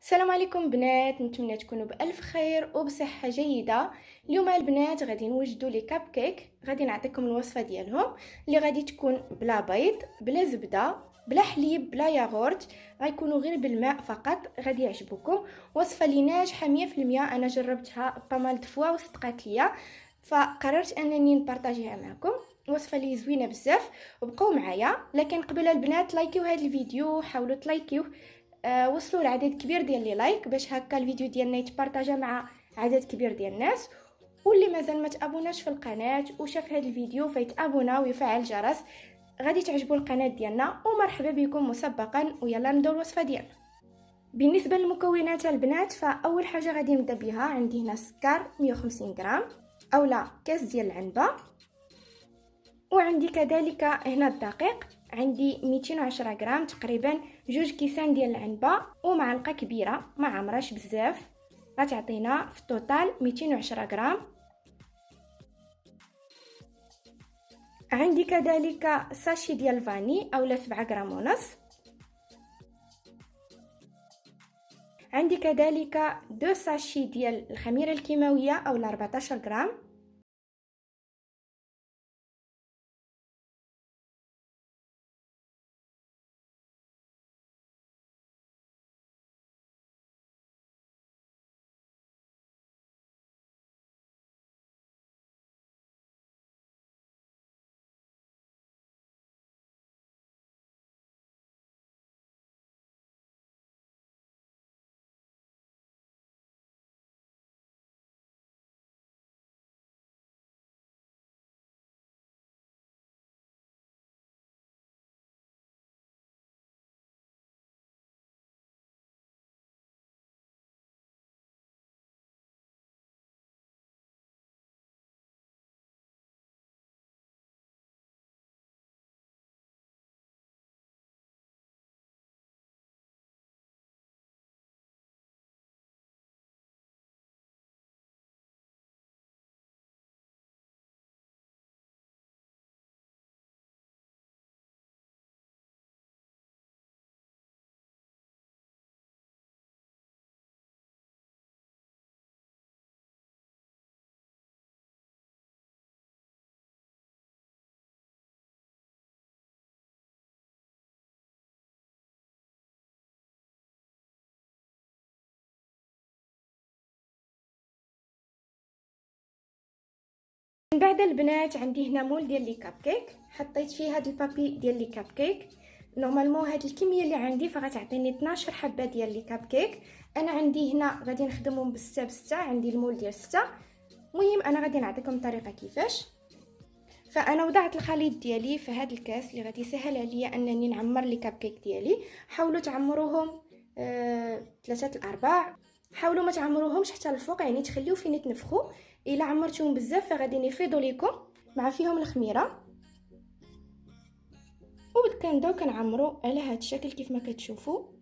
السلام عليكم بنات، نتمنى تكونوا بالف خير وبصحه جيده. اليوم البنات غادي نوجدوا لي كاب كيك. غادي نعطيكم الوصفه ديالهم اللي غادي تكون بلا بيض بلا زبده بلا حليب بلا ياغورت، غيكونوا غير بالماء فقط. غادي يعجبكم وصفه اللي ناجحه 100%. انا جربتها بامال دفوا وصدقات ليا، فقررت انني نبارطاجيها معكم. وصفه اللي زوينه بزاف، وبقوا معايا. لكن قبل البنات لايكيو هذا الفيديو، حاولوا تلايكيوه. وصلوا لعدد كبير ديال لي لايك باش هكا الفيديو ديالنا يتبارطاجا مع عدد كبير ديال الناس. واللي مازال ما تابوناش في القناه وشاف هذا الفيديو فيتابونا ويفعل الجرس، غادي تعجبوا القناه ديالنا. ومرحبا بكم مسبقا، ويلا نبداو الوصفه ديالنا. بالنسبه للمكونات البنات، فاول حاجه غادي نبدا بها، عندي هنا السكر 150 غرام اولا كاس ديال العنبه، وعندي كذلك هنا الدقيق، عندي 210 غرام تقريبا، 2 كيسان ديال العنبه ومعلقه كبيره ما عمراش بزاف، غتعطينا في التوتال 210 غرام. عندي كذلك ساشي ديال الفاني اولا 7 غرام ونص. عندي كذلك 2 ساشي ديال الخميره الكيماويه اولا 14 غرام. من بعد البنات عندي هنا مول ديال لي كاب كيك، حطيت فيه هاد البابي ديال لي كاب كيك. نورمالمون هاد الكميه اللي عندي فغتعطيني 12 حبه ديال لي كاب كيك. انا عندي هنا غادي نخدمهم بستة بستة، عندي المول ديال 6. المهم انا غادي نعطيكم الطريقه كيفاش. فانا وضعت الخليط ديالي في هاد الكاس اللي غادي يسهل عليا انني نعمر لي كاب كيك ديالي. حاولوا تعمروهم 3/4. حاولوا ما تعمروهمش حتى الفوق، يعني تخليو فين يتنفخوا. الا عمرتوهم بزاف فغادي يفيضوا ليكم مع فيهم الخميره. وكنبداو كنعمروا على هاد الشكل كيف ما كتشوفوا.